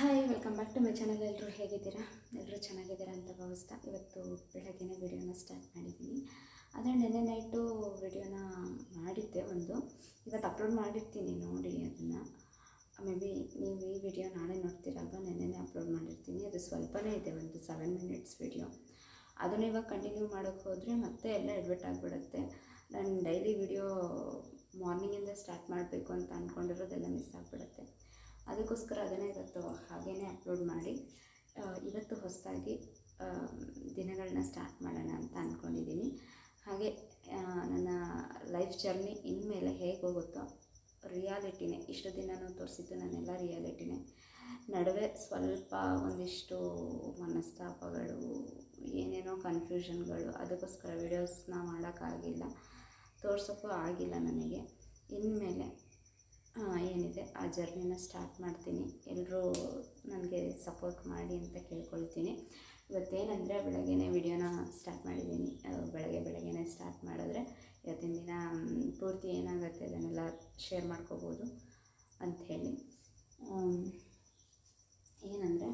Hi, welcome back to my channel. ಎಲ್ಲರೂ ಹೇಗಿದ್ದೀರಾ? ಎಲ್ಲರೂ ಚೆನ್ನಾಗಿದ್ದೀರಾ ಅಂತ ಭಾವಿಸ್ತಾ ಇವತ್ತು ಬೆಳಗ್ಗೆನೇ ವಿಡಿಯೋನ ಸ್ಟಾರ್ಟ್ ಮಾಡಿದ್ದೀನಿ. ಆದರೆ ನೆನ್ನೆ ನೈಟು ವಿಡಿಯೋನ ಮಾಡಿದ್ದೆ ಒಂದು. ಇವತ್ತು ಅಪ್ಲೋಡ್ ಮಾಡಿರ್ತೀನಿ, ನೋಡಿ ಅದನ್ನು. ಮೇ ಬಿ ನೀವು ಈ ವಿಡಿಯೋ ನಾಳೆ ನೋಡ್ತೀರಲ್ವ, ನೆನ್ನೆನೇ ಅಪ್ಲೋಡ್ ಮಾಡಿರ್ತೀನಿ. ಅದು ಸ್ವಲ್ಪನೇ ಇದೆ, ಒಂದು 7 ಮಿನಿಟ್ಸ್ ವಿಡಿಯೋ. ಅದನ್ನು ಇವಾಗ ಕಂಟಿನ್ಯೂ ಮಾಡೋಕ್ಕೆ ಹೋದರೆ ಮತ್ತೆ ಎಲ್ಲ ಎಡ್ವರ್ಟ್ ಆಗಿಬಿಡುತ್ತೆ. ನಾನು ಡೈಲಿ ವಿಡಿಯೋ ಮಾರ್ನಿಂಗಿಂದ ಸ್ಟಾರ್ಟ್ ಮಾಡಬೇಕು ಅಂತ ಅಂದ್ಕೊಂಡಿರೋದೆಲ್ಲ ಮಿಸ್ ಆಗಿಬಿಡುತ್ತೆ. ಅದಕ್ಕೋಸ್ಕರ ಅದನ್ನೇ ಇವತ್ತು ಹಾಗೇ ಅಪ್ಲೋಡ್ ಮಾಡಿ ಇವತ್ತು ಹೊಸದಾಗಿ ದಿನಗಳನ್ನ ಸ್ಟಾರ್ಟ್ ಮಾಡೋಣ ಅಂತ ಅಂದ್ಕೊಂಡಿದ್ದೀನಿ. ಹಾಗೆ ನನ್ನ ಲೈಫ್ ಜರ್ನಿ ಇನ್ಮೇಲೆ ಹೇಗೆ ಹೋಗುತ್ತೋ ರಿಯಾಲಿಟಿನೇ. ಇಷ್ಟು ದಿನವೂ ತೋರಿಸಿದ್ದು ನಾನೆಲ್ಲ ರಿಯಾಲಿಟಿನೇ. ನಡುವೆ ಸ್ವಲ್ಪ ಒಂದಿಷ್ಟು ಮನಸ್ತಾಪಗಳು, ಏನೇನೋ ಕನ್ಫ್ಯೂಷನ್ಗಳು, ಅದಕ್ಕೋಸ್ಕರ ವೀಡಿಯೋಸ್ನ ಮಾಡೋಕ್ಕಾಗಿಲ್ಲ, ತೋರ್ಸೋಕ್ಕೂ ಆಗಿಲ್ಲ ನನಗೆ. ಇನ್ಮೇಲೆ ಏನಿದೆ ಆ ಜರ್ನಿನ ಸ್ಟಾರ್ಟ್ ಮಾಡ್ತೀನಿ. ಎಲ್ಲರೂ ನನಗೆ ಸಪೋರ್ಟ್ ಮಾಡಿ ಅಂತ ಕೇಳ್ಕೊಳ್ತೀನಿ. ಇವತ್ತೇನೆಂದರೆ ಬೆಳಗ್ಗೆನೇ ವಿಡಿಯೋನ ಸ್ಟಾರ್ಟ್ ಮಾಡಿದ್ದೀನಿ. ಬೆಳಗ್ಗೆನೇ ಸ್ಟಾರ್ಟ್ ಮಾಡಿದ್ರೆ ಇವತ್ತಿನ ದಿನ ಪೂರ್ತಿ ಏನಾಗುತ್ತೆ ಅದನ್ನೆಲ್ಲ ಶೇರ್ ಮಾಡ್ಕೋಬೋದು ಅಂಥೇಳಿ. ಏನಂದರೆ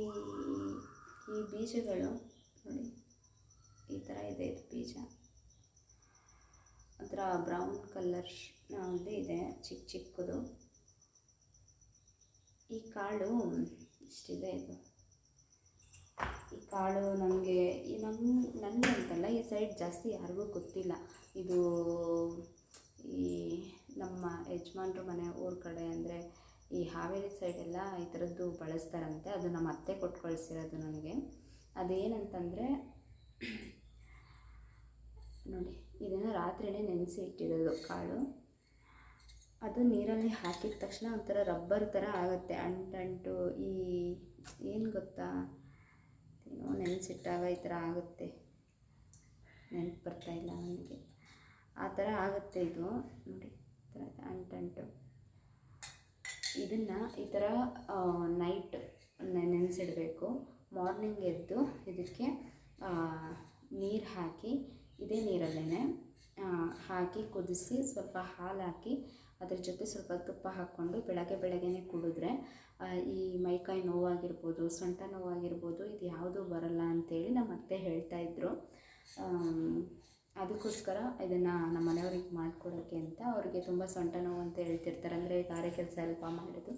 ಈ ಬೀಜಗಳು ನೋಡಿ, ಈ ಥರ ಇದೆ. ಇದು ಬೀಜ ಒಂಥರ ಬ್ರೌನ್ ಕಲರ್ ಇದೆ, ಚಿಕ್ಕ ಚಿಕ್ಕದು. ಈ ಕಾಳು ಇಷ್ಟಿದೆ. ಈ ಕಾಳು ನನಗೆ ನನಗೆ ಅಂತಲ್ಲ, ಈ ಸೈಡ್ ಜಾಸ್ತಿ ಯಾರಿಗೂ ಗೊತ್ತಿಲ್ಲ. ಇದು ಈ ನಮ್ಮ ಯಜಮಾನ್ರ ಮನೆ ಊರ ಕಡೆ, ಅಂದರೆ ಈ ಹಾವೇರಿ ಸೈಡೆಲ್ಲ ಈ ಥರದ್ದು ಬಳಸ್ತಾರಂತೆ. ಅದು ನಮ್ಮ ಅತ್ತೆ ಕೊಟ್ಟು ಕಳಿಸಿರೋದು ನನಗೆ. ಅದೇನಂತಂದರೆ ನೋಡಿ, ಇದನ್ನು ರಾತ್ರಿಯೇ ನೆನೆಸಿ ಇಟ್ಟಿರೋದು ಕಾಳು. ಅದು ನೀರಲ್ಲಿ ಹಾಕಿದ ತಕ್ಷಣ ಒಂಥರ ರಬ್ಬರ್ ಥರ ಆಗುತ್ತೆ, ಅಂಟು. ಈ ಏನು ಗೊತ್ತಾ, ಏನೋ ನೆನೆಸಿಟ್ಟಾಗ ಈ ಥರ ಆಗುತ್ತೆ, ನೆನಪು ಬರ್ತಾಯಿಲ್ಲ ನನಗೆ. ಆ ಥರ ಆಗುತ್ತೆ ಇದು ನೋಡಿ, ಈ ಥರ ಅಂಟು. ಇದನ್ನು ಈ ಥರ ನೈಟ್ ನೆನೆಸಿಡಬೇಕು. ಮಾರ್ನಿಂಗ್ ಎದ್ದು ಇದಕ್ಕೆ ನೀರು ಹಾಕಿ, ಇದೇ ನೀರಲ್ಲೇ ಹಾಕಿ ಕುದಿಸಿ, ಸ್ವಲ್ಪ ಹಾಲು ಹಾಕಿ, ಅದ್ರ ಜೊತೆ ಸ್ವಲ್ಪ ತುಪ್ಪ ಹಾಕ್ಕೊಂಡು ಬೆಳಗ್ಗೆನೇ ಕುಡಿದ್ರೆ ಈ ಮೈಕೈ ನೋವಾಗಿರ್ಬೋದು, ಸೊಂಟ ನೋವಾಗಿರ್ಬೋದು, ಇದು ಯಾವುದೂ ಬರಲ್ಲ ಅಂಥೇಳಿ ನಮ್ಮ ಅತ್ತೆ ಹೇಳ್ತಾಯಿದ್ರು. ಅದಕ್ಕೋಸ್ಕರ ಇದನ್ನು ನಮ್ಮ ಮನೆಯವ್ರಿಗೆ ಮಾಡಿಕೊಡೋಕ್ಕೆ ಅಂತ. ಅವ್ರಿಗೆ ತುಂಬ ಸೊಂಟ ನೋವು ಅಂತ ಹೇಳ್ತಿರ್ತಾರೆ, ಅಂದರೆ ಗಾರೆ ಕೆಲಸ ಸ್ವಲ್ಪ ಮಾಡೋದು.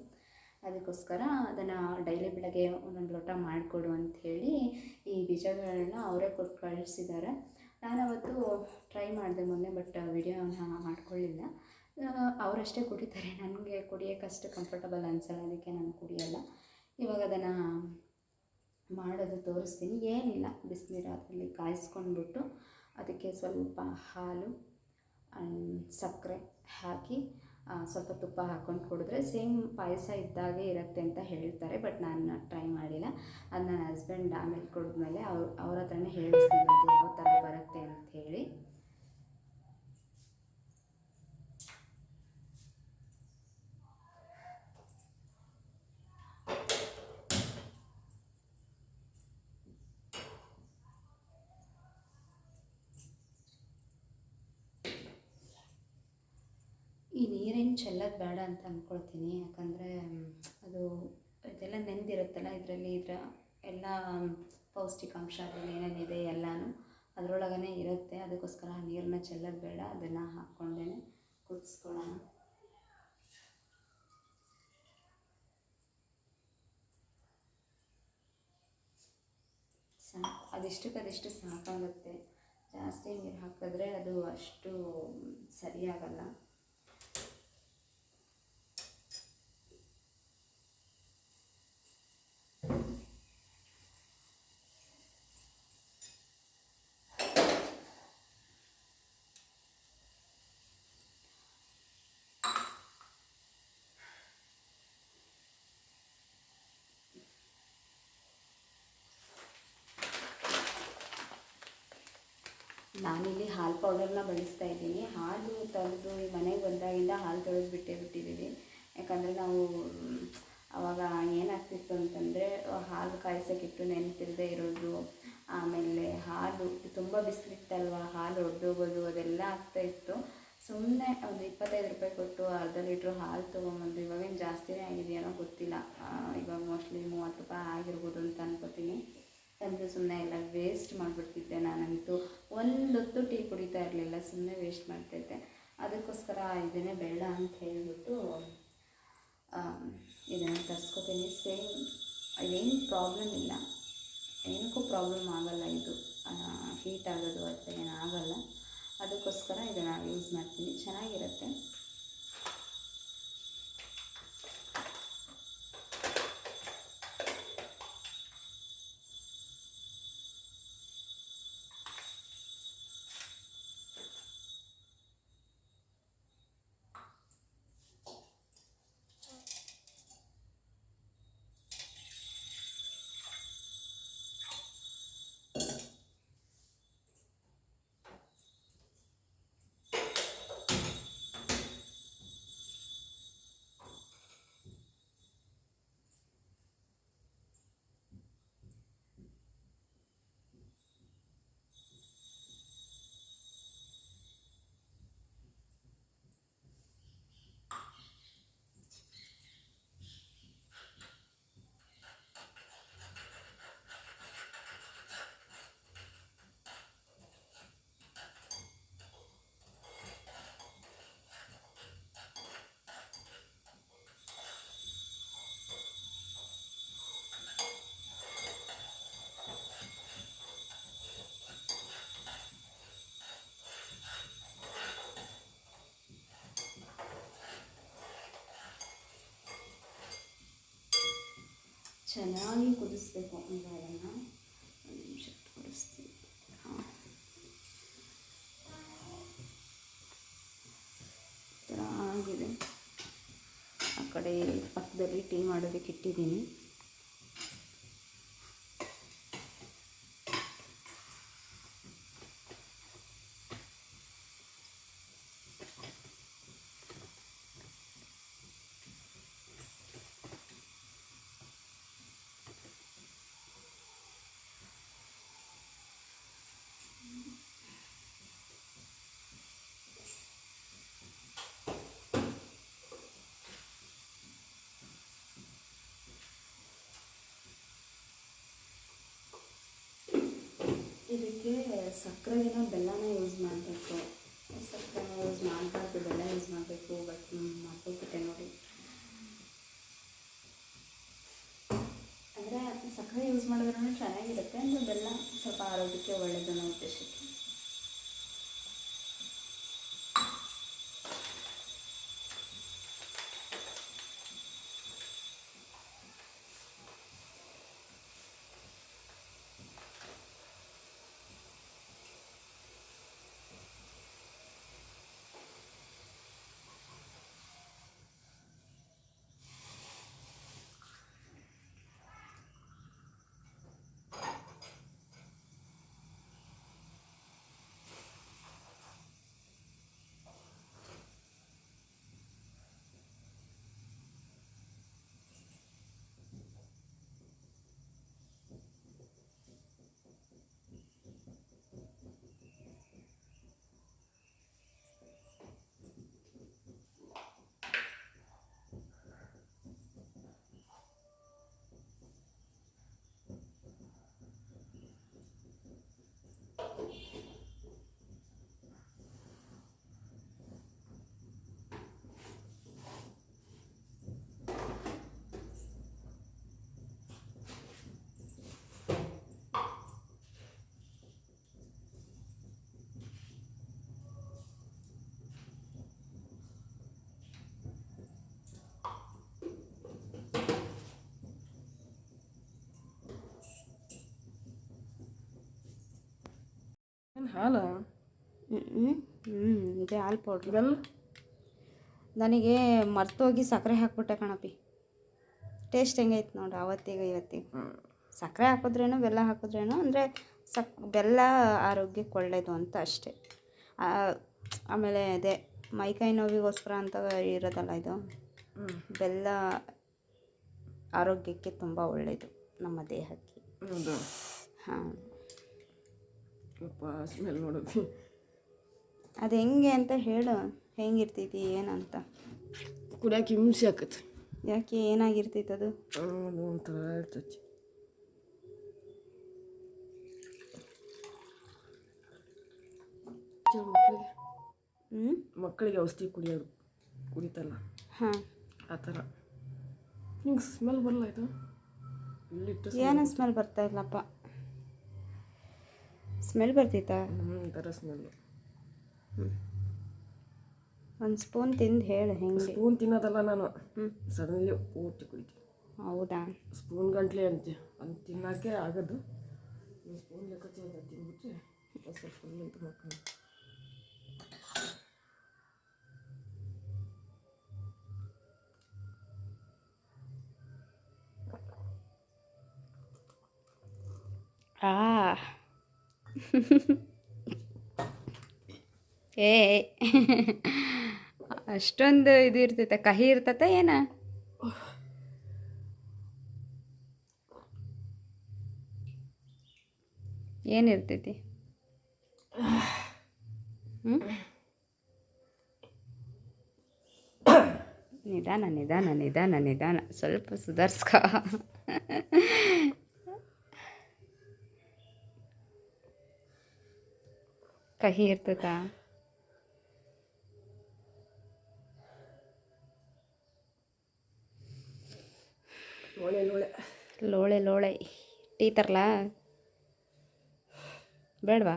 ಅದಕ್ಕೋಸ್ಕರ ಅದನ್ನು ಡೈಲಿ ಬೆಳಗ್ಗೆ ಒಂದೊಂದು ಲೋಟ ಮಾಡಿಕೊಡು ಅಂಥೇಳಿ ಈ ಬೀಜಗಳನ್ನ ಅವರೇ ಕೊಟ್ಟು ಕಳಿಸಿದ್ದಾರೆ. ನಾನು ಅವತ್ತು ಟ್ರೈ ಮಾಡಿದೆ ಮೊನ್ನೆ, ಬಟ್ ವಿಡಿಯೋನ ಮಾಡ್ಕೊಳ್ಳಿಲ್ಲ. ಅವರಷ್ಟೇ ಕುಡಿತಾರೆ, ನನಗೆ ಕುಡಿಯೋಕ್ಕಷ್ಟು ಕಂಫರ್ಟಬಲ್ ಅನಿಸಲ್ಲ, ಅದಕ್ಕೆ ನಾನು ಕುಡಿಯೋಲ್ಲ. ಇವಾಗ ಅದನ್ನು ಮಾಡೋದು ತೋರಿಸ್ತೀನಿ. ಏನಿಲ್ಲ, ಬಿಸಿನೀರು ಅದರಲ್ಲಿ ಕಾಯಿಸ್ಕೊಂಡ್ಬಿಟ್ಟು ಅದಕ್ಕೆ ಸ್ವಲ್ಪ ಹಾಲು, ಸಕ್ಕರೆ ಹಾಕಿ ಸ್ವಲ್ಪ ತುಪ್ಪ ಹಾಕ್ಕೊಂಡು ಕುಡಿದ್ರೆ ಸೇಮ್ ಪಾಯಸ ಇದ್ದಾಗೆ ಇರುತ್ತೆ ಅಂತ ಹೇಳ್ತಾರೆ. ಬಟ್ ನಾನು ಟ್ರೈ ಮಾಡಿಲ್ಲ. ಅದು ನನ್ನ ಹಸ್ಬೆಂಡ್ ಆಮೇಲೆ ಕುಡಿದ್ಮೇಲೆ ಅವ್ರ ಹತ್ರನೇ ಹೇಳಿಸ್ತೀನಿ ಅದು ಯಾವ ಥರ ಬರುತ್ತೆ ಅಂಥೇಳಿ. ಈ ನೀರೇನು ಚೆಲ್ಲೋದು ಬೇಡ ಅಂತ ಅಂದ್ಕೊಳ್ತೀನಿ, ಯಾಕಂದರೆ ಅದು ಇದೆಲ್ಲ ನೆಂದಿರುತ್ತಲ್ಲ, ಇದರಲ್ಲಿ ಎಲ್ಲ ಪೌಷ್ಟಿಕಾಂಶ ಅದರಲ್ಲಿ ಏನೇನಿದೆ ಎಲ್ಲನೂ ಅದರೊಳಗೇ ಇರುತ್ತೆ. ಅದಕ್ಕೋಸ್ಕರ ನೀರನ್ನ ಚೆಲ್ಲೋದು ಬೇಡ, ಅದನ್ನು ಹಾಕ್ಕೊಂಡೇ ಕುದಿಸ್ಕೊಳ್ಳೋಣ. ಅದಿಷ್ಟು ಸಾಕಾಗುತ್ತೆ. ಜಾಸ್ತಿ ನೀರು ಹಾಕಿದ್ರೆ ಅದು ಅಷ್ಟು ಸರಿಯಾಗಲ್ಲ. ನಾನಿಲ್ಲಿ ಹಾಲು ಪೌಡರ್ನ ಬಳಸ್ತಾ ಇದ್ದೀನಿ. ಹಾಲು ತೊಳೆದು ಈ ಮನೆಗೆ ಬಂದಾಗಿಂದ ಹಾಲು ತೊಳೆದು ಬಿಟ್ಟಿದ್ದೀವಿ. ಯಾಕಂದರೆ ನಾವು ಆವಾಗ ಏನಾಗ್ತಿತ್ತು ಅಂತಂದರೆ, ಹಾಲು ಕಾಯಿಸೋಕ್ಕಿಟ್ಟು ನೆನಪಿಲ್ಲದೆ ಇರೋದು, ಆಮೇಲೆ ಹಾಲು ತುಂಬ ಬಿಸಿಲಿತ್ತಲ್ವ, ಹಾಲು ಒಡೆದೋಗೋದು, ಅದೆಲ್ಲ ಆಗ್ತಾಯಿತ್ತು. ಸೊ ಸುಮ್ಮನೆ ಒಂದು 25 ರೂಪಾಯಿ ಕೊಟ್ಟು ಅರ್ಧ ಲೀಟ್ರ್ ಹಾಲು ತೊಗೊಂಬಂದು, ಇವಾಗೇನು ಜಾಸ್ತಿನೇ ಆಗಿದೆಯೇನೋ ಗೊತ್ತಿಲ್ಲ, ಇವಾಗ ಮೋಸ್ಟ್ಲಿ 30 ರೂಪಾಯಿ ಆಗಿರ್ಬೋದು ಅಂತ ಅನ್ಕೋತೀನಿ. ಅಂದರೆ ಸುಮ್ಮನೆ ಎಲ್ಲ ವೇಸ್ಟ್ ಮಾಡಿಬಿಡ್ತಿದ್ದೆ ನಾನಂತೂ. ಒಂದೊತ್ತು ಟೀ ಕುಡಿತಾ ಇರಲಿಲ್ಲ, ಸುಮ್ಮನೆ ವೇಸ್ಟ್ ಮಾಡ್ತಾಯಿದ್ದೆ. ಅದಕ್ಕೋಸ್ಕರ ಇದನ್ನೇ ಬೇಡ ಅಂತ ಹೇಳಿಬಿಟ್ಟು ಇದನ್ನು ತರಿಸ್ಕೊತೀನಿ. ಸೇಮ್ ಅದೇನು ಪ್ರಾಬ್ಲಮ್ ಇಲ್ಲ, ಏನಕ್ಕೂ ಪ್ರಾಬ್ಲಮ್ ಆಗೋಲ್ಲ ಇದು, ಹೀಟ್ ಆಗೋದು ಅಥವಾ ಏನಾಗಲ್ಲ. ಅದಕ್ಕೋಸ್ಕರ ಇದನ್ನು ಯೂಸ್ ಮಾಡ್ತೀನಿ, ಚೆನ್ನಾಗಿರುತ್ತೆ. ಚೆನ್ನಾಗಿ ಕುದಿಸ್ಬೇಕು. ಈಗ ಅದನ್ನು ಒಂದು ನಿಮಿಷ ಕುದಿಸ್ತೀನಿ. ಆಗಿದೆ. ಆ ಕಡೆ ಪಕ್ಕದಲ್ಲಿ ಟೀ ಮಾಡೋದಕ್ಕೆ ಇಟ್ಟಿದ್ದೀನಿ. ಇದಕ್ಕೆ ಸಕ್ಕರೆಗಿನ ಬೆಲ್ಲನ ಯೂಸ್ ಮಾಡಬೇಕು. ಸಕ್ಕರೆನ ಯೂಸ್ ಮಾಡಬಾರ್ದು, ಬೆಲ್ಲ ಯೂಸ್ ಮಾಡಬೇಕು. ಬಟ್ ಮರ್ತೋಗ್ಬಿಟ್ಟೆ ನೋಡಿ. ಅಂದರೆ ಸಕ್ಕರೆ ಯೂಸ್ ಮಾಡಿದ್ರೂ ಚೆನ್ನಾಗಿರುತ್ತೆ, ಅಂದರೆ ಬೆಲ್ಲ ಸ್ವಲ್ಪ ಆರೋಗ್ಯಕ್ಕೆ ಒಳ್ಳೆಯದು ಅನ್ನೋ ಉದ್ದೇಶಕ್ಕೆ. ಹಾಲು ಇದೆ ಹಾಲು ಪೌಡ್ರ್. ನನಗೆ ಮರ್ತೋಗಿ ಸಕ್ಕರೆ ಹಾಕ್ಬಿಟ್ಟೆ ಕಣಪ್ಪಿ. ಟೇಸ್ಟ್ ಹೆಂಗೈತೆ ನೋಡು ಅವತ್ತಿಗೆ ಇವತ್ತಿಗೆ. ಸಕ್ಕರೆ ಹಾಕಿದ್ರೇನು ಬೆಲ್ಲ ಹಾಕಿದ್ರೇನು, ಅಂದರೆ ಬೆಲ್ಲ ಆರೋಗ್ಯಕ್ಕೆ ಒಳ್ಳೆಯದು ಅಂತ ಅಷ್ಟೇ. ಆಮೇಲೆ ಅದೇ ಮೈಕೈ ನೋವಿಗೋಸ್ಕರ ಅಂತ ಇರೋದಲ್ಲ ಇದು. ಬೆಲ್ಲ ಆರೋಗ್ಯಕ್ಕೆ ತುಂಬ ಒಳ್ಳೆಯದು ನಮ್ಮ ದೇಹಕ್ಕೆ. ಹಾಂ, ಸ್ಮೆಲ್ ನೋಡೋದು ಅದು ಹೆಂಗೆ ಅಂತ ಹೇಳು. ಹೆಂಗಿರ್ತೈತಿ ಏನಂತ ಕುಡಿಯೋಕೆ ಹಿಂಸೆ ಆಕತಿ. ಯಾಕೆ ಏನಾಗಿರ್ತೈತೆ ಅದು? ಅದು ಒಂಥರ ಇರ್ತೈತಿ. ಮಕ್ಕಳಿಗೆ ಔಷಧಿ ಕುಡಿತಲ್ಲ ಹಾಂ, ಆ ಥರ. ಹಿಂಗೆ ಸ್ಮೆಲ್ ಬರಲ್ಲ ಇದು ಏನೋ ಸ್ಮೆಲ್ ಬರ್ತಾ ಇಲ್ಲಪ್ಪ. ಸ್ಮೆಲ್ ಬರ್ತೈತಾ? ಈ ಥರ ಸ್ಮೆಲ್ಲು. ಒಂದು ಸ್ಪೂನ್ ತಿಂದು ಹೇಳು ಹೆಂಗೆ. ಸ್ಪೂನ್ ತಿನ್ನೋದಲ್ಲ ನಾನು, ಸಡನ್ಲಿ ಪೂರ್ತಿ ಕುಡಿತೀನಿ. ಹೌದಾ? ಸ್ಪೂನ್ ಗಂಟ್ಲೆ ಅಂತೆ ಅಂತ ತಿನ್ನೋಕ್ಕೆ ಆಗೋದು. ಸ್ಪೂನ್ ಲೆಕ್ಕಾಚಾರ ತಿಂದ್ಬಿಟ್ರೆ ಸ್ವಲ್ಪ ಫುಲ್ ಇದು ಮಾಡ್ಕೊಂಡು. ಏ ಅಷ್ಟೊಂದು ಇದು ಇರ್ತೈತೆ, ಕಹಿ ಇರ್ತೈತೆ ಏನ? ಏನಿರ್ತೈತಿ? ನಿಧಾನ ನಿಧಾನ ನಿಧಾನ ನಿಧಾನ, ಸ್ವಲ್ಪ ಸುಧಾರಿಸ್ಕ. ಕಹಿ ಇರ್ತೈತಾ? ಲೋಳೆ ಲೋಳೆ ಲೋಳೆ ಲೋಳೆ. ಟೀ ತರಲಾ? ಬೇಡವಾ?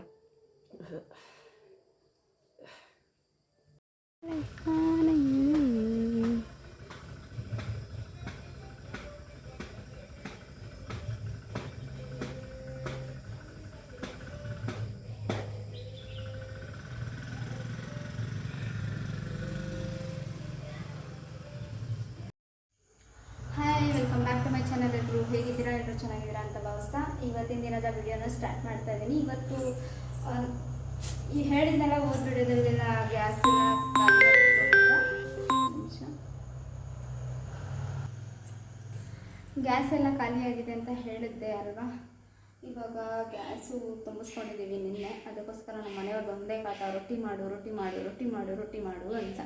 Hi, welcome back to my channel. ಎಲ್ಲರೂ ಹೇಗಿದ್ದೀರಾ? ಎಲ್ಲರೂ ಚೆನ್ನಾಗಿದ್ದೀರಾ ಅಂತ ಭಾವಿಸ್ತಾ ಇವತ್ತಿನ ದಿನದ ವಿಡಿಯೋನ ಸ್ಟಾರ್ಟ್ ಮಾಡ್ತಾ ಇದ್ದೀನಿ. ಇವತ್ತು ಈ ಹೇಳಿದ್ನೆಲ್ಲ ಓದ್ ವಿಡಿಯೋದಲ್ಲೆಲ್ಲ ಗ್ಯಾಸ್ ಎಲ್ಲ ಖಾಲಿಯಾಗಿದೆ ಅಂತ ಹೇಳಿದ್ದೆ ಅಲ್ವಾ. ಇವಾಗ ಗ್ಯಾಸು ತುಂಬಿಸ್ಕೊಂಡಿದ್ದೀವಿ ನಿನ್ನೆ. ಅದಕ್ಕೋಸ್ಕರ ನಮ್ಮ ಮನೆಯವ್ರದ್ದು ಒಂದೇ ಕಾಟ, ರೊಟ್ಟಿ ಮಾಡು ರೊಟ್ಟಿ ಮಾಡು ರೊಟ್ಟಿ ಮಾಡು ರೊಟ್ಟಿ ಮಾಡು ಅಂತ.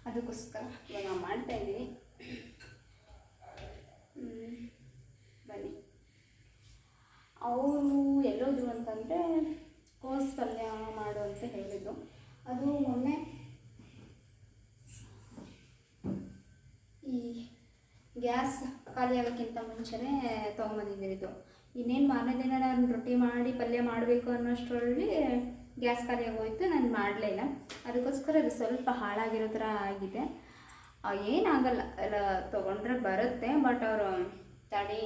ಅದಕ್ಕೋಸ್ಕರ ಇವಾಗ ಮಾಡ್ತಾಯಿದ್ದೀನಿ. ಬನ್ನಿ. ಅವರು ಎಲ್ಲೋದ್ರು ಅಂತಂದರೆ ಕೋಸ್ ಪಲ್ಯ ಮಾಡು ಅಂತ ಹೇಳಿದ್ರು. ಅದು ಮೊನ್ನೆ ಈ ಗ್ಯಾಸ್ ಖಾಲಿ ಆಗೋಕ್ಕಿಂತ ಮುಂಚೆನೇ ತೊಗೊಂಬಂದಿದ್ದು. ಇನ್ನೇನು ಮಾರನೇ ದಿನ ನಾನು ರೊಟ್ಟಿ ಮಾಡಿ ಪಲ್ಯ ಮಾಡಬೇಕು ಅನ್ನೋಷ್ಟರಲ್ಲಿ ಗ್ಯಾಸ್ ಖಾಲಿ ಆಗೋಯ್ತು. ನಾನು ಮಾಡಲೇ ಇಲ್ಲ. ಅದಕ್ಕೋಸ್ಕರ ಅದು ಸ್ವಲ್ಪ ಹಾಳಾಗಿರೋ ಥರ ಆಗಿದೆ. ಏನಾಗಲ್ಲ, ಎಲ್ಲ ತೊಗೊಂಡ್ರೆ ಬರುತ್ತೆ. ಬಟ್ ಅವರು ತಡಿ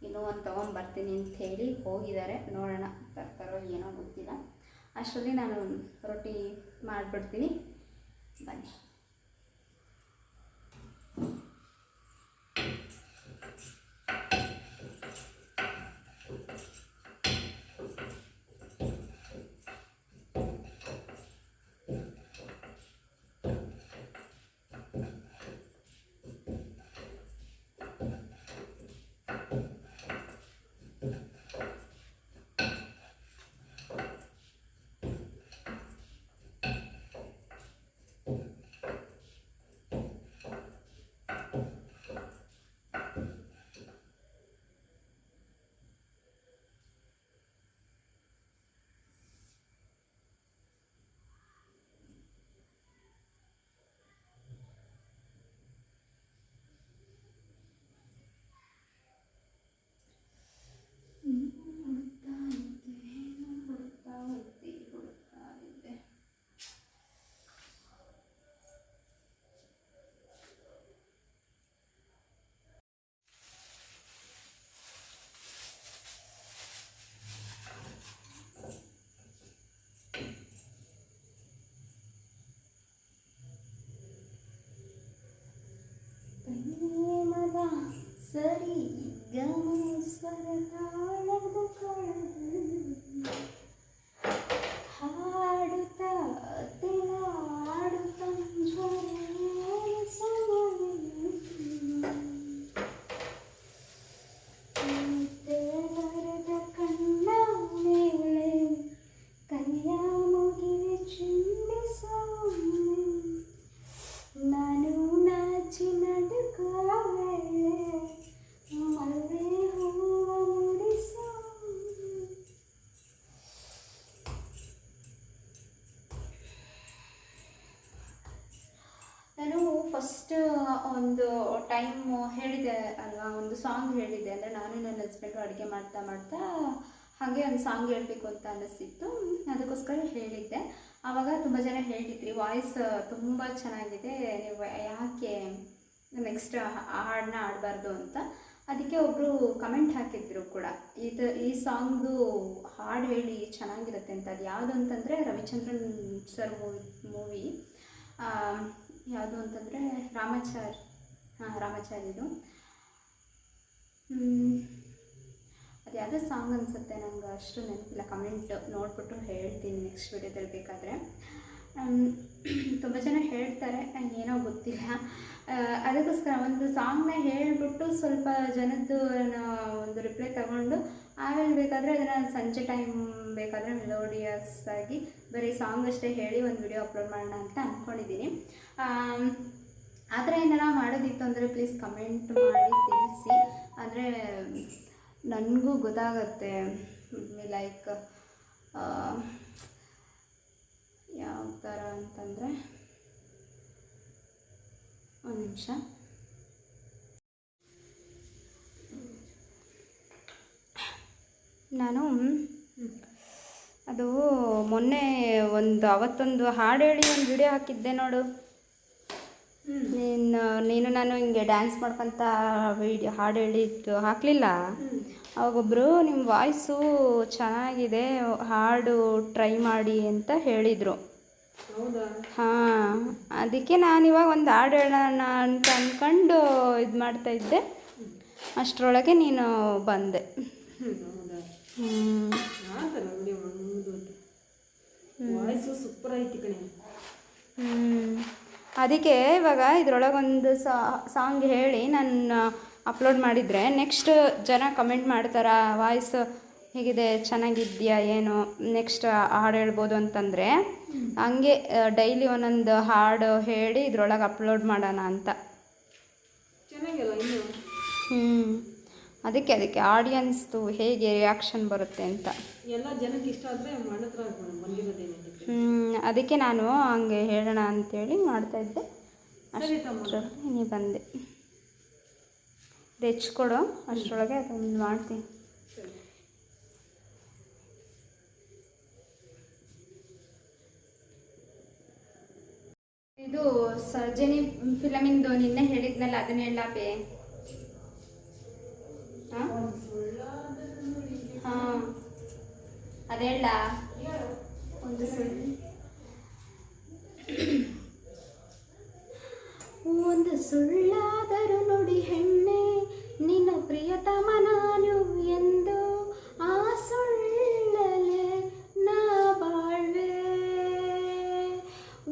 ಇನ್ನೂ ಒಂದು ತೊಗೊಂಬರ್ತೀನಿ ಅಂತ ಹೇಳಿ ಹೋಗಿದ್ದಾರೆ. ನೋಡೋಣ ತರ್ತಾರೋ ಏನೋ ಗೊತ್ತಿಲ್ಲ. ಅಷ್ಟರಲ್ಲಿ ನಾನು ರೊಟ್ಟಿ ಮಾಡಿಬಿಡ್ತೀನಿ. ಬನ್ನಿ. ಫಸ್ಟ್ ಒಂದು ಟೈಮ್ ಹೇಳಿದೆ ಅಲ್ವಾ, ಒಂದು ಸಾಂಗ್ ಹೇಳಿದ್ದೆ. ಅಂದರೆ ನಾನು ನನ್ನ ಹಸ್ಬೆಂಡು ಅಡುಗೆ ಮಾಡ್ತಾ ಮಾಡ್ತಾ ಹಾಗೆ ಒಂದು ಸಾಂಗ್ ಹೇಳಬೇಕು ಅಂತ ಅನ್ನಿಸ್ತಿತ್ತು, ಅದಕ್ಕೋಸ್ಕರ ಹೇಳಿದ್ದೆ. ಆವಾಗ ತುಂಬ ಜನ ಹೇಳಿದ್ರಿ ವಾಯ್ಸ್ ತುಂಬ ಚೆನ್ನಾಗಿದೆ, ನೀವು ಯಾಕೆ ನೆಕ್ಸ್ಟ್ ಹಾಡನ್ನ ಆಡಬಾರ್ದು ಅಂತ. ಅದಕ್ಕೆ ಒಬ್ಬರು ಕಮೆಂಟ್ ಹಾಕಿದ್ರು ಕೂಡ, ಈ ಸಾಂಗ್ದು ಹಾಡು ಹೇಳಿ ಚೆನ್ನಾಗಿರುತ್ತೆ ಅಂತ. ಅದು ಯಾವುದು ಅಂತಂದರೆ ರವಿಚಂದ್ರನ್ ಸರ್ ಮೂವಿ ಯಾವುದು ಅಂತಂದರೆ ರಾಮಾಚಾರ್ಯದು. ಅದು ಯಾವುದೋ ಸಾಂಗ್ ಅನಿಸುತ್ತೆ, ನನಗೆ ಅಷ್ಟು ನೆನಪಿಲ್ಲ. ಕಮೆಂಟ್ ನೋಡಿಬಿಟ್ಟು ಹೇಳ್ತೀನಿ ನೆಕ್ಸ್ಟ್ ವಿಡಿಯೋದಲ್ಲಿ ಬೇಕಾದರೆ. ತುಂಬ ಜನ ಹೇಳ್ತಾರೆ, ಏನೋ ಗೊತ್ತಿಲ್ಲ. ಅದಕ್ಕೋಸ್ಕರ ಒಂದು ಸಾಂಗ್ನ ಹೇಳಿಬಿಟ್ಟು ಸ್ವಲ್ಪ ಜನದ್ದು ಒಂದು ರಿಪ್ಲೈ ತಗೊಂಡು ಆಮೇಲೆ ಬೇಕಾದರೆ ಅದನ್ನು ಸಂಜೆ ಟೈಮ್ ಬೇಕಾದರೆ ಮೆಲೋಡಿಯಸ್ ಆಗಿ ಬರೀ ಸಾಂಗ್ ಅಷ್ಟೇ ಹೇಳಿ ಒಂದು ವಿಡಿಯೋ ಅಪ್ಲೋಡ್ ಮಾಡೋಣ ಅಂತ ಅಂದ್ಕೊಂಡಿದ್ದೀನಿ. ಆ ಥರ ಏನಾರ ಮಾಡೋದಿತ್ತು ಅಂದರೆ ಪ್ಲೀಸ್ ಕಮೆಂಟ್ ಮಾಡಿ ತಿಳಿಸಿ. ಅಂದರೆ ನನಗೂ ಗೊತ್ತಾಗುತ್ತೆ, ಲೈಕ್ ಯಾವ ಥರ ಅಂತಂದರೆ, ಒಂದು ನಿಮಿಷ. ನಾನು ಅದು ಮೊನ್ನೆ ಅವತ್ತೊಂದು ಹಾಡು ಹೇಳಿ ಒಂದು ವಿಡಿಯೋ ಹಾಕಿದ್ದೆ ನೋಡು. ನೀನು ನಾನು ಹಿಂಗೆ ಡ್ಯಾನ್ಸ್ ಮಾಡ್ಕೊತ ಹಾಡು ಹೇಳಿದ್ದು ಹಾಕಲಿಲ್ಲ. ಅವಾಗೊಬ್ಬರು ನಿಮ್ಮ ವಾಯ್ಸು ಚೆನ್ನಾಗಿದೆ, ಹಾಡು ಟ್ರೈ ಮಾಡಿ ಅಂತ ಹೇಳಿದರು. ಹಾಂ, ಅದಕ್ಕೆ ನಾನಿವಾಗ ಒಂದು ಹಾಡು ಹೇಳೋಣ ಅಂತ ಅಂದ್ಕೊಂಡು ಇದು ಮಾಡ್ತಾಯಿದ್ದೆ, ಅಷ್ಟರೊಳಗೆ ನೀನು ಬಂದೆ. ಸೂಪರ್ ಐತಿ ಕಣೆ. ಅದಕ್ಕೆ ಇವಾಗ ಇದರೊಳಗೊಂದು ಸಾಂಗ್ ಹೇಳಿ ನಾನು ಅಪ್ಲೋಡ್ ಮಾಡಿದರೆ ನೆಕ್ಸ್ಟ್ ಜನ ಕಮೆಂಟ್ ಮಾಡ್ತಾರೆ, ವಾಯ್ಸ್ ಹೇಗಿದೆ, ಚೆನ್ನಾಗಿದೆಯಾ ಏನು, ನೆಕ್ಸ್ಟ್ ಹಾಡು ಹೇಳ್ಬೋದು ಅಂತಂದರೆ ಹಂಗೆ ಡೈಲಿ ಒಂದೊಂದು ಹಾಡು ಹೇಳಿ ಇದ್ರೊಳಗೆ ಅಪ್ಲೋಡ್ ಮಾಡೋಣ ಅಂತ. ಚೆನ್ನಾಗಿಲ್ಲ ಇನ್ನು. ಅದಕ್ಕೆ ಆಡಿಯನ್ಸ್ದು ಹೇಗೆ ರಿಯಾಕ್ಷನ್ ಬರುತ್ತೆ ಅಂತ ಎಲ್ಲ ಜನಕ್ಕೆ ಇಷ್ಟ ಆದರೆ ಮಾಡತ್ರ ಬಂದಿರೋದೇನೆ. ಅದಕ್ಕೆ ನಾನು ಹಂಗೆ ಹೇಳೋಣ ಅಂಥೇಳಿ ಮಾಡ್ತಾಯಿದ್ದೆ. ಅಷ್ಟರಲ್ಲಿ ನೀ ಬಂದೆ. ಇದು ಹೆಚ್ಕೊಡು, ಅಷ್ಟರೊಳಗೆ ಅದೊಂದು ಮಾಡ್ತೀನಿ. ಇದು ಸರ್ಜನಿ ಫಿಲಮಿಂದು ನಿನ್ನೆ ಹೇಳಿದ್ನಲ್ಲ, ಅದನ್ನ ಹೇಳಾಪೆ. ಹಾಂ, ಅದೇಳ ಒಂದು ಒಂದು ಸುಳ್ಳಾದರೂ ನುಡಿ ಹೆಣ್ಣೆ, ನಿನ್ನ ಪ್ರಿಯತಮ ನಾನು ಎಂದು ಆ ಸುಳ್ಳಲೆ ನಾ ಬಾಳ್ವೆ.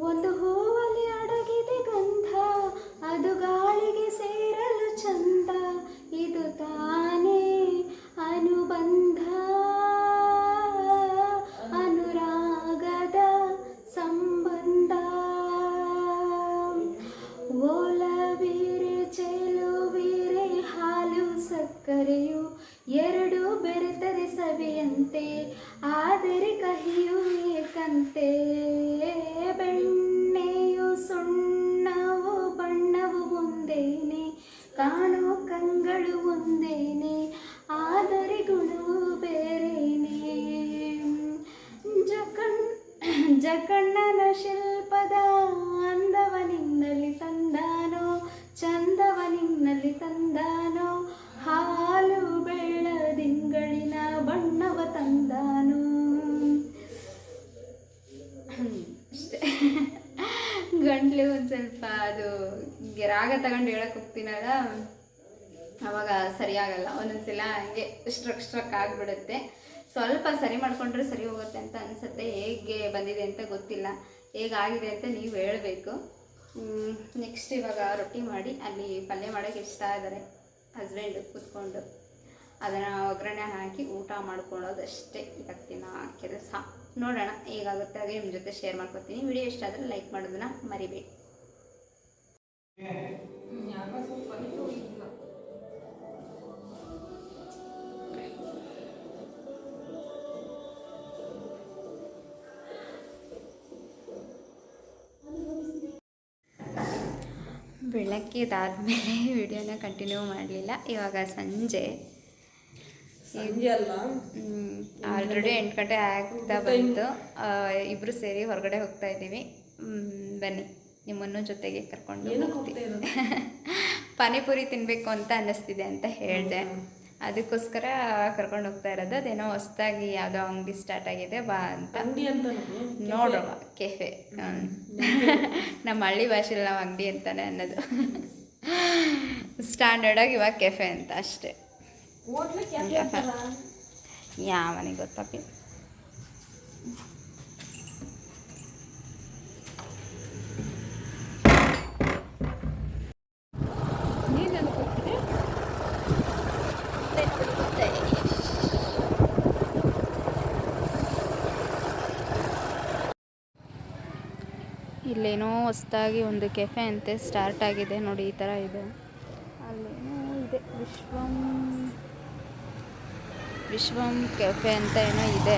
ಒಂದು ಹೂವಲ್ಲಿ ಅಡಗಿದೆ ಗಂಧ, ಅದು ಗಾಳಿಗೆ ಸೇರಲು ಚಂದ, ಇದು ತಾನೇ ಅನುಬಂಧ, ಅನುರಾಗದ ಸಂಬಂಧ. ಓಲವೀರೆ ಚೆಲುವೀರೆ ಹಾಲು ಸಕ್ಕರೆಯು ಎರಡು ಬೆರೆತರೆ ಸವಿಯಂತೆ, ಆದರೆ ಕಹಿಯು ಏಕಂತೆ. ಬೆಣ್ಣೆಯು ಸುಣ್ಣವು ಬಣ್ಣವು ಒಂದೇನೆ, ಕಾಣೋ ಕಂಗಳು ಒಂದೇನೆ, ಆದರೆ ಗುಣವು ಬೇರೇನೆ. ಜಕಣ್ಣನ ಶಿಲ್ಪದ ಅಂದವ ನಿನ್ನಲ್ಲಿ ತಂದಾನೋ, ಚಂದವ ನಿನ್ನಲ್ಲಿ ತಂದಾನೋ, ಹಾಲು ಬೆಳ್ಳದಿಂಗಳಿನ ಬಣ್ಣವ ತಂದಾನೋ. ಅಷ್ಟೇ. ಗಂಟ್ಲು ಒಂದು ಸ್ವಲ್ಪ ಅದು ರಾಗ ತಗೊಂಡು ಹೇಳಕ್ಕೆ ಹೋಗ್ತೀನಲ್ಲ, ಆವಾಗ ಸರಿಯಾಗಲ್ಲ. ಒಂದೊಂದ್ಸಲ ಹಂಗೆ ಸ್ಟ್ರಕ್ ಆಗಿಬಿಡುತ್ತೆ. ಸ್ವಲ್ಪ ಸರಿ ಮಾಡಿಕೊಂಡ್ರೆ ಸರಿ ಹೋಗುತ್ತೆ ಅಂತ ಅನಿಸುತ್ತೆ. ಹೇಗೆ ಬಂದಿದೆ ಅಂತ ಗೊತ್ತಿಲ್ಲ, ಹೇಗಾಗಿದೆ ಅಂತ ನೀವು ಹೇಳಬೇಕು. ನೆಕ್ಸ್ಟ್ ಇವಾಗ ರೊಟ್ಟಿ ಮಾಡಿ ಅಲ್ಲಿ ಪಲ್ಯ ಮಾಡೋಕ್ಕೆ ಇಷ್ಟ ಇದ್ದಾರೆ ಹಸ್ಬೆಂಡು ಕೂತ್ಕೊಂಡು, ಅದನ್ನು ಒಗ್ಗರಣೆ ಹಾಕಿ ಊಟ ಮಾಡ್ಕೊಳ್ಳೋದಷ್ಟೇ ಇವತ್ತಿನ ಕೆಲಸ. ನೋಡೋಣ ಹೇಗಾಗುತ್ತೆ, ಹಾಗೆ ನಿಮ್ಮ ಜೊತೆ ಶೇರ್ ಮಾಡ್ಕೊತೀನಿ. ವಿಡಿಯೋ ಇಷ್ಟ ಆದರೆ ಲೈಕ್ ಮಾಡೋದನ್ನ ಮರಿಬೇಡಿ. ಬೆಳಗ್ಗೆದಾದಮೇಲೆ ವಿಡಿಯೋನ ಕಂಟಿನ್ಯೂ ಮಾಡಲಿಲ್ಲ. ಇವಾಗ ಸಂಜೆ ಅಲ್ಲ ಆಲ್ರೆಡಿ 8 ಗಂಟೆ ಆಗ್ತಾ ಬಂತು. ಇಬ್ಬರು ಸೇರಿ ಹೊರಗಡೆ ಹೋಗ್ತಾ ಇದ್ದೀವಿ. ಬನ್ನಿ, ನಿಮ್ಮನ್ನು ಜೊತೆಗೆ ಕರ್ಕೊಂಡು ಹೋಗ್ತೀವಿ. ಪಾನಿಪುರಿ ತಿನ್ನಬೇಕು ಅಂತ ಅನ್ನಿಸ್ತಿದೆ ಅಂತ ಹೇಳಿದೆ, ಅದಕ್ಕೋಸ್ಕರ ಕರ್ಕೊಂಡು ಹೋಗ್ತಾ ಇರೋದು. ಅದೇನೋ ಹೊಸ್ದಾಗಿ ಯಾವುದೋ ಅಂಗಡಿ ಸ್ಟಾರ್ಟ್ ಆಗಿದೆ, ಬಾ ಅಂತ. ನೋಡುವ ಕೆಫೆ. ನಮ್ಮ ಹಳ್ಳಿ ಭಾಷೆಯಲ್ಲಿ ನಾವು ಅಂಗಡಿ ಅಂತಾನೆ ಅನ್ನೋದು. ಸ್ಟ್ಯಾಂಡರ್ಡಾಗಿ ಇವಾಗ ಕೆಫೆ ಅಂತ ಅಷ್ಟೇ. ಯಾವನಿಗೆ ಗೊತ್ತಪ್ಪಿ. ಇಲ್ಲೇನೋ ಹೊಸ್ದಾಗಿ ಒಂದು ಕೆಫೆ ಅಂತೆ ಸ್ಟಾರ್ಟ್ ಆಗಿದೆ ನೋಡಿ, ಈ ಥರ ಇದೆ. ಅಲ್ಲೇನೋ ಇದೆ ವಿಶ್ವಂ ಕೆಫೆ ಅಂತ ಏನೋ ಇದೆ.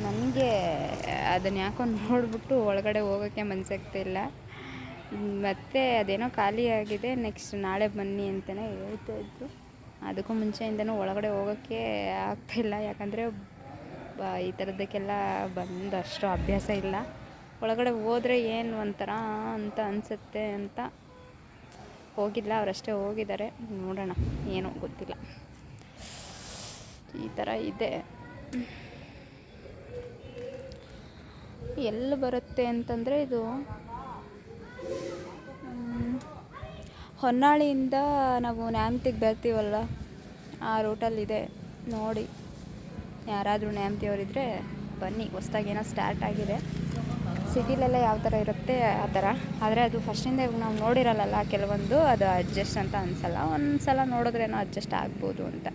ನನಗೆ ಅದನ್ನು ಯಾಕೋ ನೋಡಿಬಿಟ್ಟು ಒಳಗಡೆ ಹೋಗೋಕ್ಕೆ ಮನಸ್ಸಾಗ್ತಿಲ್ಲ. ಮತ್ತು ಅದೇನೋ ಖಾಲಿ ಆಗಿದೆ, ನೆಕ್ಸ್ಟ್ ನಾಳೆ ಬನ್ನಿ ಅಂತಲೇ ಹೇಳ್ತಾ ಇದ್ರು. ಅದಕ್ಕೂ ಮುಂಚೆಯಿಂದನೂ ಒಳಗಡೆ ಹೋಗೋಕ್ಕೆ ಆಗ್ತಾಯಿಲ್ಲ, ಯಾಕಂದರೆ ಈ ಥರದ್ದಕ್ಕೆಲ್ಲ ಬಂದು ಅಷ್ಟು ಅಭ್ಯಾಸ ಇಲ್ಲ. ಒಳಗಡೆ ಹೋದರೆ ಏನು ಒಂಥರ ಅಂತ ಅನಿಸುತ್ತೆ ಅಂತ ಹೋಗಿಲ್ಲ. ಅವರಷ್ಟೇ ಹೋಗಿದ್ದಾರೆ, ನೋಡೋಣ, ಏನೋ ಗೊತ್ತಿಲ್ಲ. ಈ ಥರ ಇದೆ. ಎಲ್ಲಿ ಬರುತ್ತೆ ಅಂತಂದರೆ ಇದು ಹೊನ್ನಾಳಿಯಿಂದ ನಾವು ನ್ಯಾಮತಿಗೆ ಬರ್ತೀವಲ್ಲ, ಆ ರೂಟಲ್ಲಿದೆ ನೋಡಿ. ಯಾರಾದರೂ ನ್ಯಾಮತಿಯವರಿದ್ದರೆ ಬನ್ನಿ. ಹೊಸ್ದಾಗಿ ಏನೋ ಸ್ಟಾರ್ಟ್ ಆಗಿದೆ. ಸಿಟಿಲೆಲ್ಲ ಯಾವ ಥರ ಇರುತ್ತೆ ಆ ಥರ, ಆದರೆ ಅದು ಫಸ್ಟಿಂದ ಇವಾಗ ನಾವು ನೋಡಿರಲ್ಲ ಕೆಲವೊಂದು, ಅದು ಅಡ್ಜಸ್ಟ್ ಅಂತ ಅನಿಸಲ್ಲ. ಒಂದು ಸಲ ನೋಡಿದ್ರೇನೋ ಅಡ್ಜಸ್ಟ್ ಆಗ್ಬೋದು ಅಂತ.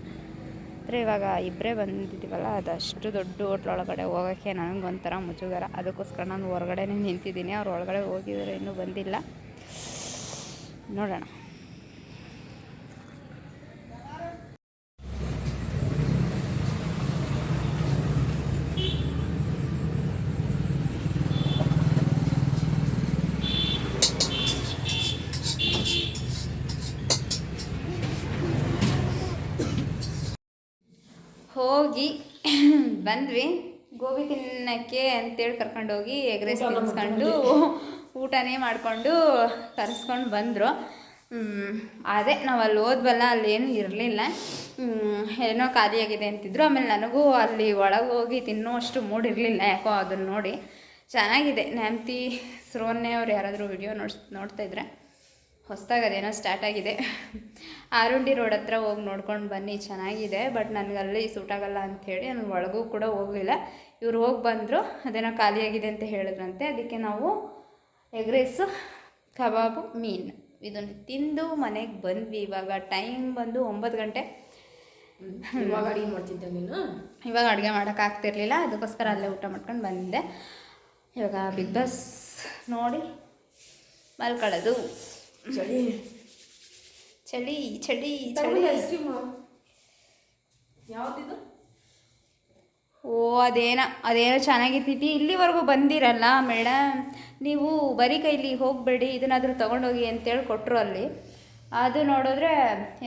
ಆದರೆ ಇವಾಗ ಇಬ್ಬರೇ ಬಂದಿದ್ದೀವಲ್ಲ, ಅದು ಅಷ್ಟು ದೊಡ್ಡ ಹೋಟ್ಲೊಳಗಡೆ ಹೋಗೋಕ್ಕೆ ನನಗೊಂಥರ ಮುಜುಗರ. ಅದಕ್ಕೋಸ್ಕರ ನಾನು ಹೊರಗಡೆನೇ ನಿಂತಿದ್ದೀನಿ. ಅವ್ರು ಒಳಗಡೆ ಹೋಗಿದ್ದಾರೆ, ಇನ್ನೂ ಬಂದಿಲ್ಲ, ನೋಡೋಣ. ಹೋಗಿ ಬಂದ್ವಿ. ಗೋಬಿ ತಿನ್ನೋಕ್ಕೆ ಅಂತೇಳಿ ಕರ್ಕೊಂಡೋಗಿ ಎಗ್ ರೈಸ್ ತಿನ್ಸ್ಕೊಂಡು ಊಟನೇ ಮಾಡಿಕೊಂಡು ಕರೆಸ್ಕೊಂಡು ಬಂದರು. ಅದೇ ನಾವು ಅಲ್ಲಿ ಹೋದ್ವಲ್ಲ, ಅಲ್ಲೇನೂ ಇರಲಿಲ್ಲ, ಏನೋ ಖಾಲಿಯಾಗಿದೆ ಅಂತಿದ್ರು. ಆಮೇಲೆ ನನಗೂ ಅಲ್ಲಿ ಒಳಗೆ ಹೋಗಿ ತಿನ್ನೋಷ್ಟು ಮೂಡಿರಲಿಲ್ಲ ಯಾಕೋ. ಅದನ್ನು ನೋಡಿ ಚೆನ್ನಾಗಿದೆ. ನ್ಯಾಮತಿ ಸುರವನ್ನೇ ಅವ್ರು ಯಾರಾದರೂ ವಿಡಿಯೋ ನೋಡ್ತಾಯಿದ್ರೆ ಹೊಸ್ದಾಗಿ ಅದೇನೋ ಸ್ಟಾರ್ಟ್ ಆಗಿದೆ. ಆರುಂಡಿ ರೋಡ್ ಹತ್ರ ಹೋಗಿ ನೋಡ್ಕೊಂಡು ಬನ್ನಿ, ಚೆನ್ನಾಗಿದೆ. ಬಟ್ ನನಗಲ್ಲಿ ಸೂಟ್ ಆಗೋಲ್ಲ ಅಂಥೇಳಿ ನಾನು ಒಳಗೂ ಕೂಡ ಹೋಗಲಿಲ್ಲ. ಇವ್ರು ಹೋಗಿ ಬಂದರು, ಅದೇನೋ ಖಾಲಿಯಾಗಿದೆ ಅಂತ ಹೇಳಿದ್ರಂತೆ. ಅದಕ್ಕೆ ನಾವು ಎಗ್ ರೈಸು, ಕಬಾಬು, ಮೀನು ಇದನ್ನು ತಿಂದು ಮನೆಗೆ ಬಂದ್ವಿ. ಇವಾಗ ಟೈಮ್ ಬಂದು 9 ಗಂಟೆ. ಇವಾಗ ಅಡುಗೆ ಮಾಡ್ತಿದ್ದೆ ನೀನು? ಇವಾಗ ಅಡುಗೆ ಮಾಡೋಕ್ಕಾಗ್ತಿರ್ಲಿಲ್ಲ, ಅದಕ್ಕೋಸ್ಕರ ಅಲ್ಲೇ ಊಟ ಮಾಡ್ಕೊಂಡು ಬಂದೆ. ಇವಾಗ ಬಿಗ್ ಬಾಸ್ ನೋಡಿ ಮಲ್ಕೊಳ್ಳೋದು. ಚಳಿ ಚಳಿ ಚಳಿ ಚಳಿ. ಯಾವ್ದಿದು? ಓ ಅದೇನೋ ಚೆನ್ನಾಗಿರ್ತೈತಿ. ಇಲ್ಲಿವರೆಗೂ ಬಂದಿರಲ್ಲ ಮೇಡಮ್, ನೀವು ಬರೀ ಕೈಲಿ ಹೋಗಬೇಡಿ, ಇದನ್ನಾದರೂ ತೊಗೊಂಡೋಗಿ ಅಂತೇಳಿ ಕೊಟ್ಟರು ಅಲ್ಲಿ. ಅದು ನೋಡಿದ್ರೆ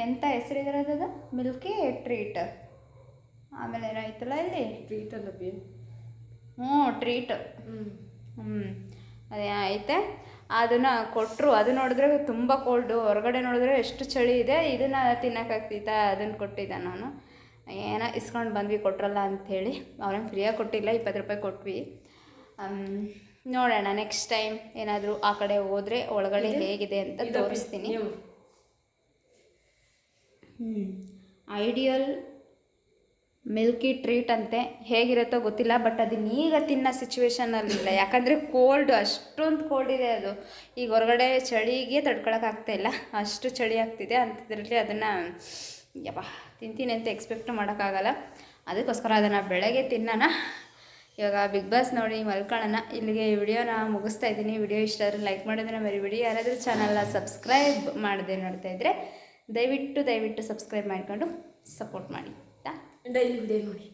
ಎಂಥ ಹೆಸರಿದಿರೋದು, ಮಿಲ್ಕಿ ಟ್ರೀಟ್. ಆಮೇಲೆ ಏನಾಯ್ತಲ್ಲ ಇಲ್ಲಿ ಟ್ರೀಟ್ ಅಲ್ಲ ಬಿ, ಟ್ರೀಟ್. ಅದೇ ಐತೆ, ಅದನ್ನು ಕೊಟ್ಟರು. ಅದು ನೋಡಿದ್ರೆ ತುಂಬ ಕೋಲ್ಡು, ಹೊರಗಡೆ ನೋಡಿದ್ರೆ ಎಷ್ಟು ಚಳಿ ಇದೆ. ಇದನ್ನು ತಿನ್ನೋಕ್ಕಾಗ್ತೈತಾ? ಅದನ್ನು ಕೊಟ್ಟಿದ್ದೆ ನಾನು. ಏನೋ ಇಸ್ಕೊಂಡು ಬಂದ್ವಿ, ಕೊಟ್ರಲ್ಲ ಅಂಥೇಳಿ. ಅವ್ರೇನು ಫ್ರೀಯಾಗಿ ಕೊಟ್ಟಿಲ್ಲ, 20 ರೂಪಾಯಿ ಕೊಟ್ವಿ. ನೋಡೋಣ ನೆಕ್ಸ್ಟ್ ಟೈಮ್ ಏನಾದರೂ ಆ ಕಡೆ ಹೋದರೆ ಒಳಗಡೆ ಹೇಗಿದೆ ಅಂತ ತೋರಿಸ್ತೀನಿ. ಐಡಿಯಲ್ ಮಿಲ್ಕಿ ಟ್ರೀಟ್ ಅಂತೆ, ಹೇಗಿರುತ್ತೋ ಗೊತ್ತಿಲ್ಲ. ಬಟ್ ಅದನ್ನ ಈಗ ತಿನ್ನೋ ಸಿಚುವೇಶನಲ್ಲಿಲ್ಲ, ಯಾಕಂದರೆ ಕೋಲ್ಡ್, ಅಷ್ಟೊಂದು ಕೋಲ್ಡ್ ಇದೆ ಅದು. ಈಗ ಹೊರಗಡೆ ಚಳಿಗೆ ತಡ್ಕೊಳಕ್ಕಾಗ್ತಾಯಿಲ್ಲ, ಅಷ್ಟು ಚಳಿ ಆಗ್ತಿದೆ. ಅಂಥದ್ರಲ್ಲಿ ಅದನ್ನು ತಿಂತೀನಿ ಅಂತ ಎಕ್ಸ್ಪೆಕ್ಟ್ ಮಾಡೋಕ್ಕಾಗಲ್ಲ. ಅದಕ್ಕೋಸ್ಕರ ಅದನ್ನು ಬೆಳಗ್ಗೆ ತಿನ್ನೋಣ. ಇವಾಗ ಬಿಗ್ ಬಾಸ್ ನೋಡಿ ಮಲ್ಕೊಳ್ಳೋಣ. ಇಲ್ಲಿಗೆ ವಿಡಿಯೋನ ಮುಗಿಸ್ತಾ ಇದ್ದೀನಿ. ವಿಡಿಯೋ ಇಷ್ಟ ಆದರೆ ಲೈಕ್ ಮಾಡೋದನ್ನ ಮರಿಬೇಡಿ. ಯಾರಾದರೂ ಚಾನಲ್ನ ಸಬ್ಸ್ಕ್ರೈಬ್ ಮಾಡದೆ ನೋಡ್ತಾ ಇದ್ದರೆ ದಯವಿಟ್ಟು ಸಬ್ಸ್ಕ್ರೈಬ್ ಮಾಡಿಕೊಂಡು ಸಪೋರ್ಟ್ ಮಾಡಿ. ಡೈಲಿ ವಿಡಿಯೋ ನೋಡಿ.